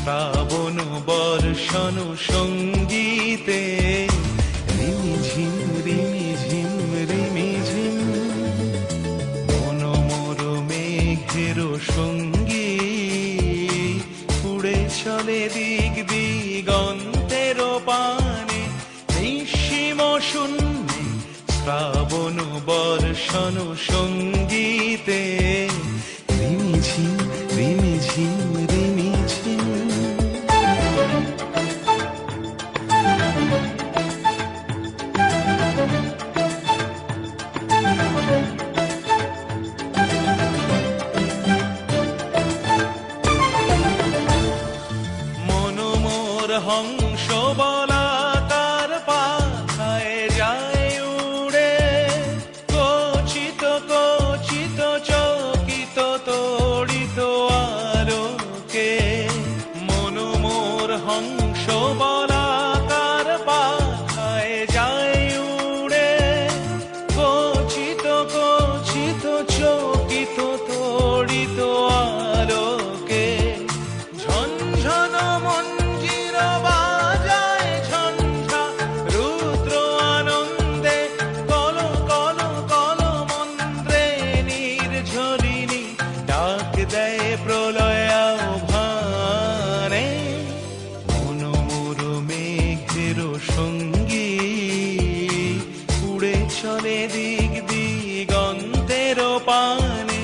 শ্রাবণ বর্ষণ সঙ্গীতে রিমিঝিম রিমিঝিম রিমিঝিম মনোমর মেঘের সঙ্গী উড়ে চলে দিক দিগন্তের পানে নিঃসীম শূন্যে শ্রাবণ বর্ষণ সঙ্গীতে রিমিঝিম রিমিঝিম রিমিঝিম। মনোমর হংস বলাকার পাখায় যায় উড়ে কচিত কচিত চকিত তড়িত আলোকে। মনোমর হংস বলাকার পাখায় যায় উড়ে কচিত কচিত চকিত তড়িত আলোকে। ঝনঝন মঞ্জির বাজায় ঝঞ্ঝা রুদ্র আনন্দে কল কল কল মন্ত্রে নির্ঝরিণী ডাক দেয় প্রলয় আহ্বানে। মনোমর মেঘের সঙ্গী উড়ে চলে দিক দিগন্তের পানে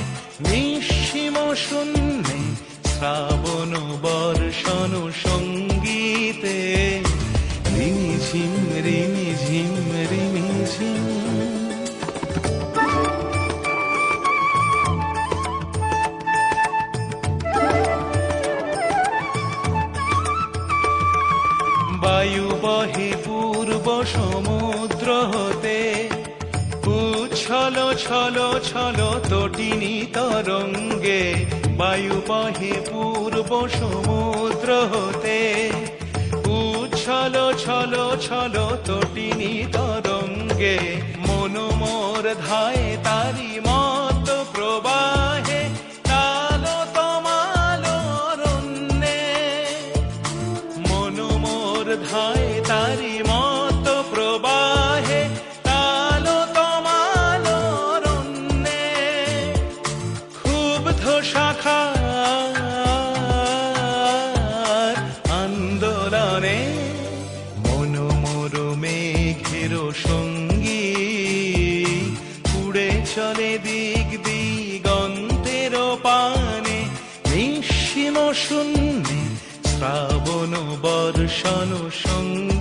নিঃসীম শূন্যে শ্রাবণ বর্ষণ সঙ্গীতে রিমিঝিম রিমিঝিম রিমিঝিম। বায়ু বহে পূর্ব সমুদ্র হতে উচ্ছল ছল ছল তটিনী তরঙ্গে। বায়ু বহে পূর্ব সমুদ্র হতে উচ্ছল ছল ছল তটিনী তরঙ্গে। মনোমর ধায় তারি মত প্রবাহে কাল তমাল অরণ্যে। মনোমর ধায় তারি মত প্রবাহে কাল তমাল অরণ্যে। ক্ষুব্ধ শাখার আন্দোলনে মনোমর মেঘের সঙ্গী উড়ে চলে দিক দিগন্তের পানে নিঃসীম শূন্যে শ্রাবণ বর্ষণ সঙ্গী।